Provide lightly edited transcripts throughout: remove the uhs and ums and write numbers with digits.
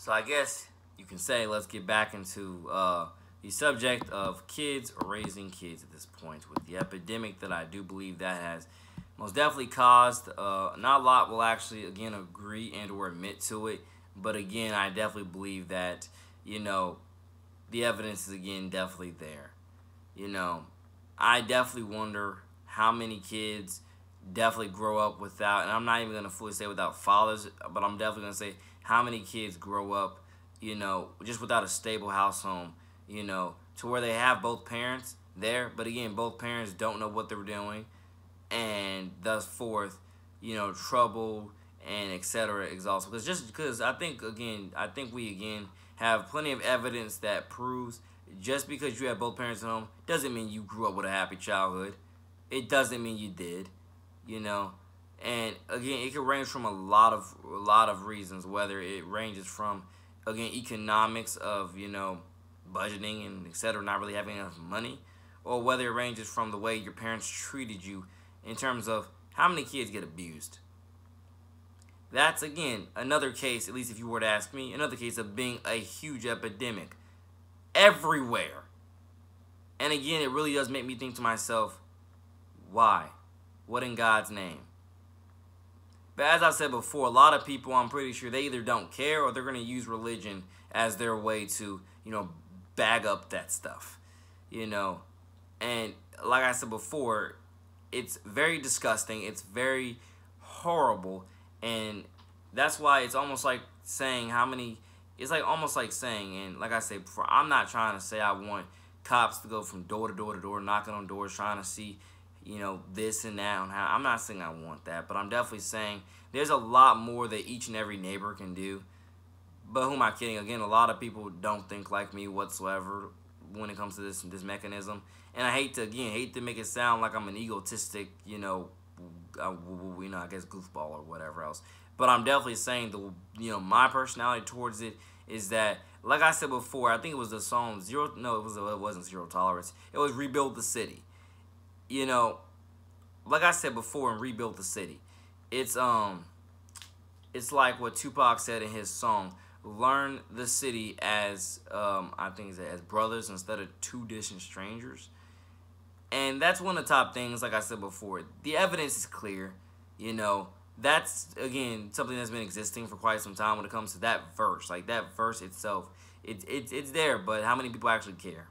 So I guess you can say let's get back into the subject of kids or raising kids at this point with the epidemic that I do believe that has most definitely caused. Not a lot will actually again agree and or admit to it, but again I definitely believe that the evidence is again definitely there. I definitely wonder how many kids definitely grow up without, and I'm not even going to fully say without fathers, but I'm definitely going to say how many kids grow up, just without a stable house home, to where they have both parents there, but again, both parents don't know what they're doing, and thus forth, trouble and etc. exhaustion. Because I think we again have plenty of evidence that proves just because you have both parents at home doesn't mean you grew up with a happy childhood. It doesn't mean you did. And again, it can range from a lot of reasons, whether it ranges from again economics of budgeting and etc., not really having enough money, or whether it ranges from the way your parents treated you in terms of how many kids get abused. That's again another case, at least if you were to ask me, another case of being a huge epidemic everywhere. And again, it really does make me think to myself, why? What in God's name? But as I said before, a lot of people, I'm pretty sure, they either don't care or they're going to use religion as their way to, bag up that stuff. And like I said before, it's very disgusting. It's very horrible. And that's why it's almost like saying it's like almost like saying, and like I said before, I'm not trying to say I want cops to go from door to door to door, knocking on doors, trying to see this and that and how. I'm not saying I want that, but I'm definitely saying there's a lot more that each and every neighbor can do. But who am I kidding? Again, a lot of people don't think like me whatsoever when it comes to this mechanism. And I hate to make it sound like I'm an egotistic, I guess goofball or whatever else. But I'm definitely saying my personality towards it is that, like I said before, I think it was the song it wasn't Zero Tolerance. It was Rebuild the City. Like I said before in Rebuild the City, it's like what Tupac said in his song, learn the city as I think it's as brothers instead of two distant strangers. And that's one of the top things, like I said before. The evidence is clear. That's again something that's been existing for quite some time when it comes to that verse. Like that verse itself, it's there, but how many people actually care?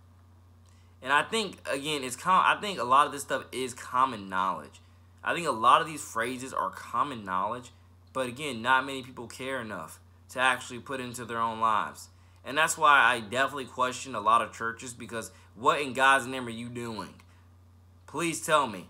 And I think again, I think a lot of this stuff is common knowledge. I think a lot of these phrases are common knowledge, but again, not many people care enough to actually put into their own lives. And that's why I definitely question a lot of churches, because what in God's name are you doing? Please tell me.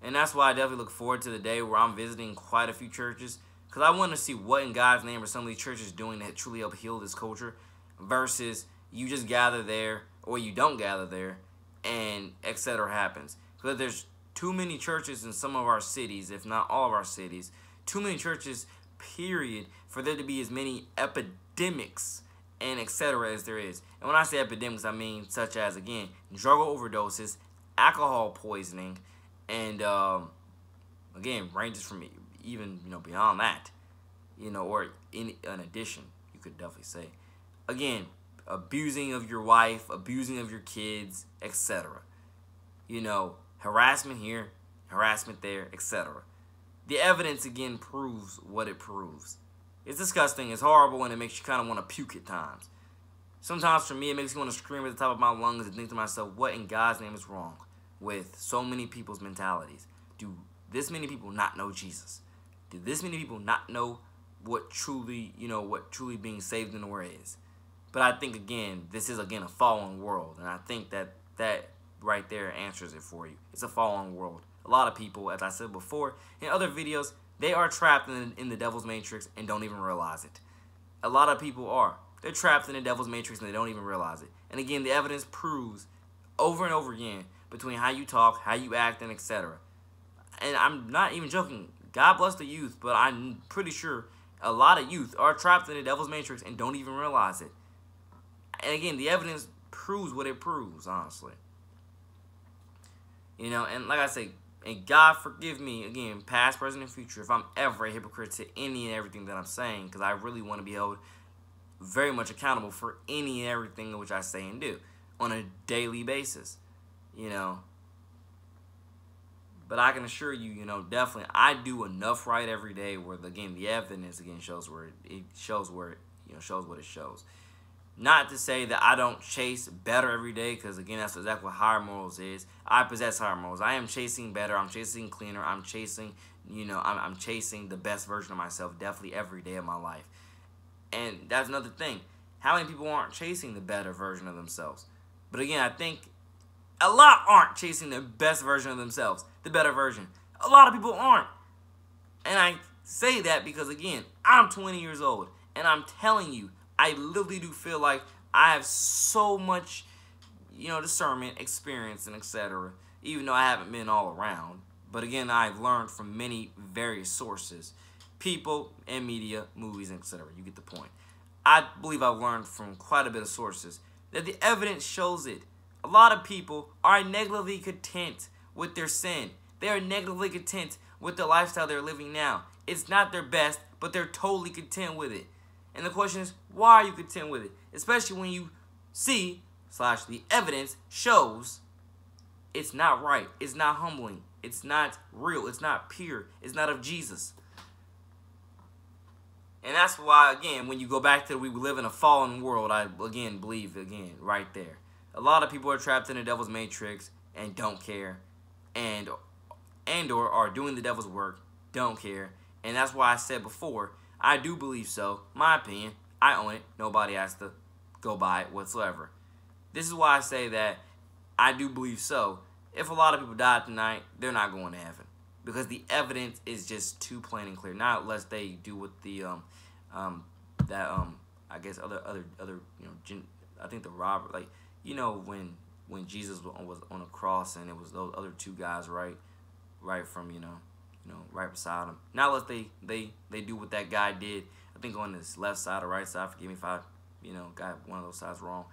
And that's why I definitely look forward to the day where I'm visiting quite a few churches, because I want to see what in God's name are some of these churches doing that truly help heal this culture, versus you just gather there or you don't gather there and etc. happens. Because there's too many churches in some of our cities, if not all of our cities, too many churches, period, for there to be as many epidemics and etc. as there is. And when I say epidemics, I mean such as, again, drug overdoses, alcohol poisoning, and again, ranges from even beyond that, or in addition, you could definitely say, again, abusing of your wife, abusing of your kids, etc. Harassment here, harassment there, etc. The evidence again proves what it proves. It's disgusting, it's horrible, and it makes you kind of want to puke at times. Sometimes for me, it makes me want to scream at the top of my lungs and think to myself, what in God's name is wrong with so many people's mentalities? Do this many people not know Jesus? Do this many people not know what truly being saved in the Word is? But I think, again, this is, again, a fallen world. And I think that right there answers it for you. It's a fallen world. A lot of people, as I said before in other videos, they are trapped in the devil's matrix and don't even realize it. A lot of people are. They're trapped in the devil's matrix and they don't even realize it. And again, the evidence proves over and over again between how you talk, how you act, and etc. And I'm not even joking. God bless the youth, but I'm pretty sure a lot of youth are trapped in the devil's matrix and don't even realize it. And again, the evidence proves what it proves, honestly. And like I say, and God forgive me, again, past, present, and future, if I'm ever a hypocrite to any and everything that I'm saying, because I really want to be held very much accountable for any and everything which I say and do on a daily basis, you know. But I can assure you, you know, definitely I do enough right every day where, again, the evidence again shows where it shows where it, you know, shows what it shows. Not to say that I don't chase better every day, because again, that's exactly what higher morals is. I possess higher morals. I am chasing better. I'm chasing cleaner. I'm chasing, you know, I'm chasing the best version of myself definitely every day of my life. And that's another thing. How many people aren't chasing the better version of themselves? But again, I think a lot aren't chasing the best version of themselves, the better version. A lot of people aren't. And I say that because, again, I'm 20 years old. And I'm telling you, I literally do feel like I have so much, you know, discernment, experience, and etc. Even though I haven't been all around. But again, I've learned from many various sources. People and media, movies, etc. You get the point. I believe I've learned from quite a bit of sources that the evidence shows it. A lot of people are negatively content with their sin. They are negatively content with the lifestyle they're living now. It's not their best, but they're totally content with it. And the question is, why are you content with it? Especially when you see, / the evidence shows it's not right. It's not humbling. It's not real. It's not pure. It's not of Jesus. And that's why, again, when you go back to we live in a fallen world, I, again, believe, again, right there. A lot of people are trapped in the devil's matrix and don't care. or are doing the devil's work, don't care. And that's why I said before, I do believe so. My opinion, I own it. Nobody has to go by it whatsoever. This is why I say that I do believe so. If a lot of people die tonight, they're not going to heaven. Because the evidence is just too plain and clear. Not unless they do with the I guess other I think the robber, like, you know, when Jesus was on a cross and it was those other two guys right from right beside him. Not unless they do what that guy did. I think on his left side or right side. Forgive me if I got one of those sides wrong.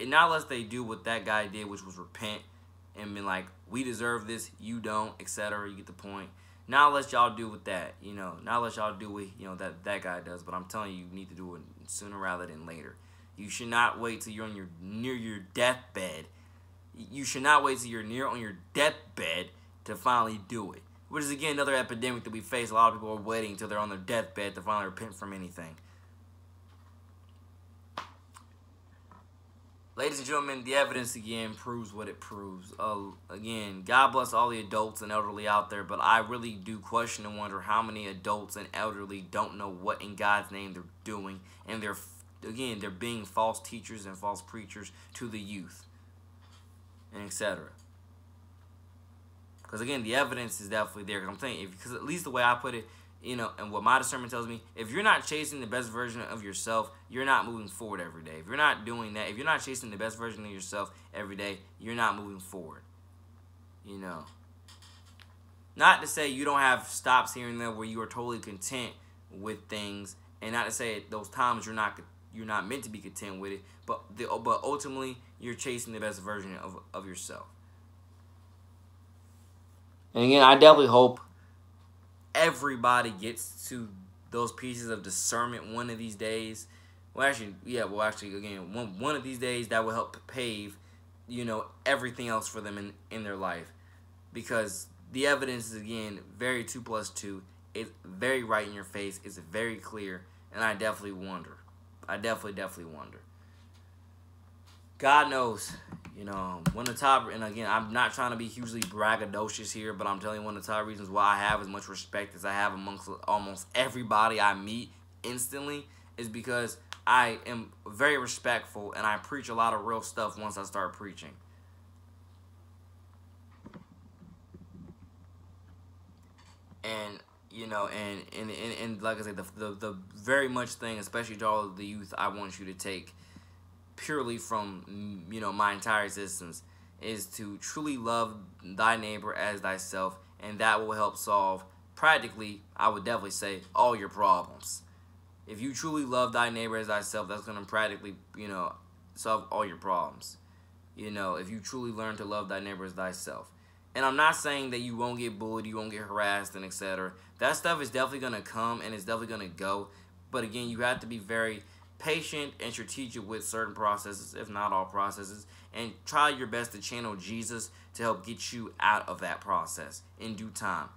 And not unless they do what that guy did, which was repent and been like, we deserve this, you don't, etc. You get the point. Not unless y'all do with that, not unless y'all do what that guy does. But I'm telling you, you need to do it sooner rather than later. You should not wait till you're near your deathbed. You should not wait till you're on your deathbed to finally do it. Which is, again, another epidemic that we face. A lot of people are waiting until they're on their deathbed to finally repent from anything. Ladies and gentlemen, the evidence again proves what it proves. Again, God bless all the adults and elderly out there, but I really do question and wonder how many adults and elderly don't know what in God's name they're doing, and they're being false teachers and false preachers to the youth, and etc. Because again, the evidence is definitely there. I'm saying, because at least the way I put it, and what my discernment tells me, if you're not chasing the best version of yourself, you're not moving forward every day. If you're not doing that, if you're not chasing the best version of yourself every day, you're not moving forward. Not to say you don't have stops here and there where you are totally content with things, and not to say at those times you're not meant to be content with it, but ultimately you're chasing the best version of yourself. And again, I definitely hope everybody gets to those pieces of discernment one of these days. One of these days that will help pave, everything else for them in their life. Because the evidence is, again, very 2 + 2. It's very right in your face. It's very clear. And I definitely wonder. I definitely wonder. God knows, one of the top, and again, I'm not trying to be hugely braggadocious here, but I'm telling you, one of the top reasons why I have as much respect as I have amongst almost everybody I meet instantly is because I am very respectful and I preach a lot of real stuff once I start preaching. And, and like I said, the very much thing, especially to all of the youth, I want you to take purely from my entire existence, is to truly love thy neighbor as thyself, and that will help solve practically, I would definitely say, all your problems. If you truly love thy neighbor as thyself, that's going to practically solve all your problems. If you truly learn to love thy neighbor as thyself. And I'm not saying that you won't get bullied, you won't get harassed, and etc. That stuff is definitely going to come and it's definitely going to go. But again, you have to be very patient and strategic with certain processes, if not all processes, and try your best to channel Jesus to help get you out of that process in due time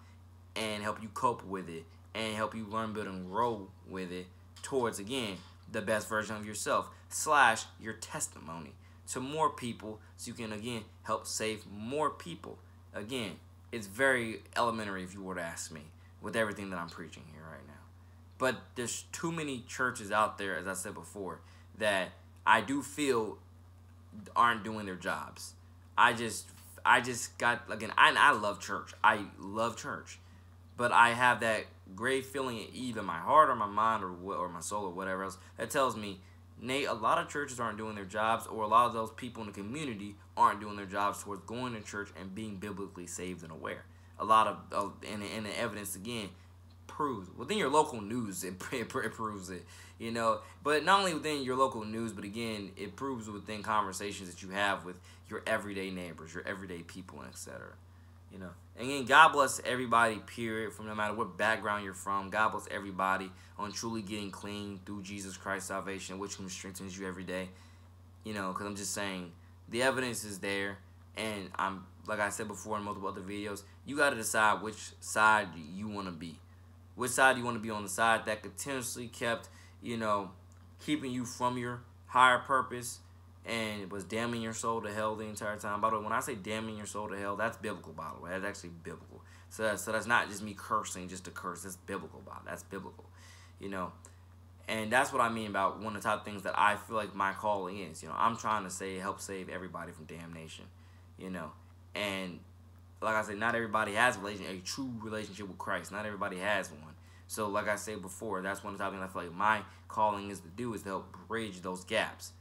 and help you cope with it and help you learn, build, and grow with it towards, again, the best version of yourself / your testimony to more people so you can, again, help save more people. Again, it's very elementary if you were to ask me with everything that I'm preaching here right now. But there's too many churches out there, as I said before, that I do feel aren't doing their jobs. I just got, again, I love church. I love church. But I have that great feeling either in my heart or my mind or my soul or whatever else that tells me, Nate, a lot of churches aren't doing their jobs, or a lot of those people in the community aren't doing their jobs towards going to church and being biblically saved and aware. A lot of and the evidence, again, proves within your local news, it proves it, you know. But not only within your local news, but again, it proves within conversations that you have with your everyday neighbors, your everyday people, and etc. You know, and again, God bless everybody, period, from no matter what background you're from. God bless everybody on truly getting clean through Jesus Christ's salvation, which strengthens you every day. You know, because I'm just saying, the evidence is there, and I'm, like I said before in multiple other videos, you got to decide which side you want to be. Which side you want to be on, the side that continuously kept, you know, keeping you from your higher purpose and was damning your soul to hell the entire time. By the way, when I say damning your soul to hell, that's biblical, by the way. That's actually biblical. So that's not just me cursing just to curse. That's biblical, that's biblical, you know. And that's what I mean about one of the top things that I feel like my calling is. You know, I'm trying to help save everybody from damnation, you know. And like I said, not everybody has a true relationship with Christ. Not everybody has one. So like I said before, that's one of the top things I feel like my calling is to do, is to help bridge those gaps.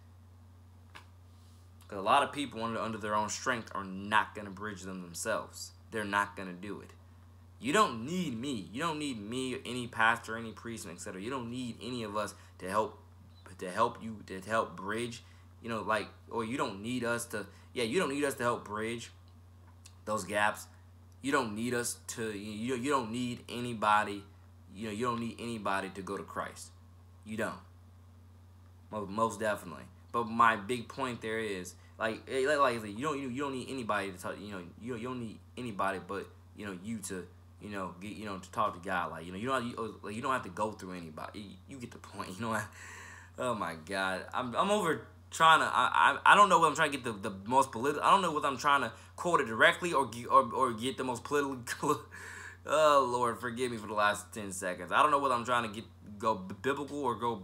Because a lot of people under their own strength are not going to bridge them themselves. They're not going to do it. You don't need me. You don't need me or any pastor, any priest, etc. You don't need any of us to help you, to help bridge, you know, like, or you don't need us to, you don't need us to help bridge those gaps. You don't need us to, you don't need anybody, you know, you don't need anybody to go to Christ. You don't. Most definitely. But my big point there is, like you don't need anybody to talk. You don't need anybody, but you to get to talk to God. Like you don't have to go through anybody. You get the point. Oh my God, I'm over trying to. I don't know what I'm trying to get the most political. I don't know whether I'm trying to quote it directly or get the most politically. Oh Lord, forgive me for the last 10 seconds. I don't know whether I'm trying to go biblical or go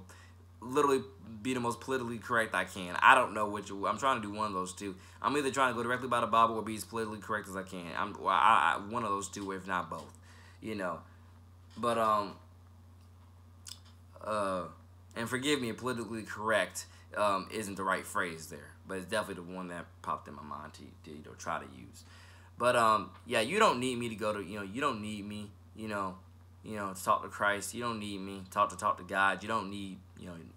literally be the most politically correct I can. I don't know which. I'm trying to do one of those two. I'm either trying to go directly by the Bible or be as politically correct as I can. I one of those two, if not both. But and forgive me if politically correct isn't the right phrase there, but it's definitely the one that popped in my mind to try to use. But yeah, you don't need me to go to you don't need me to talk to Christ. You don't need me to talk to God. You don't need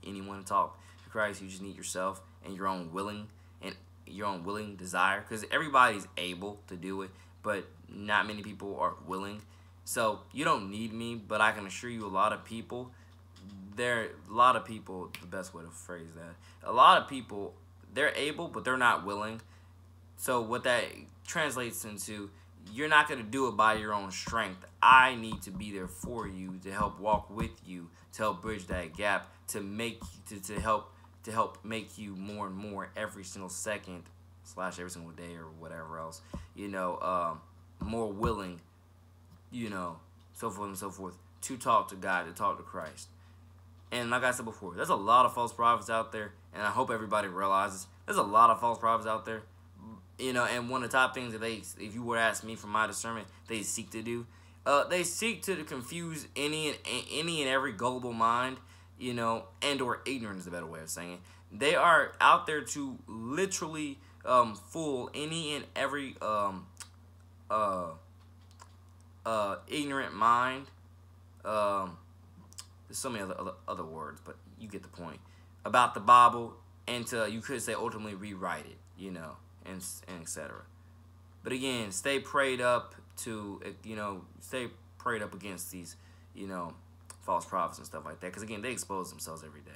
anyone to talk to Christ. You just need yourself and your own willing desire, because everybody's able to do it, but not many people are willing. So you don't need me, but I can assure you, a lot of people, the best way to phrase that, a lot of people, they're able, but they're not willing. So what that translates into, you're not going to do it by your own strength. I need to be there for you, to help walk with you, to help bridge that gap, to help make you more and more every single second / every single day or whatever else, more willing, so forth and so forth, to talk to God, to talk to Christ. And like I said before, there's a lot of false prophets out there, and I hope everybody realizes there's a lot of false prophets out there. And one of the top things that if you were to ask me from my discernment, they seek to do, they seek to confuse any and every gullible mind, and or ignorance is a better way of saying it. They are out there to literally fool any and every ignorant mind. There's so many other words, but you get the point, about the Bible, and to, you could say, ultimately rewrite it, and etc. But again, stay prayed up against these, false prophets and stuff like that, because again, they expose themselves every day.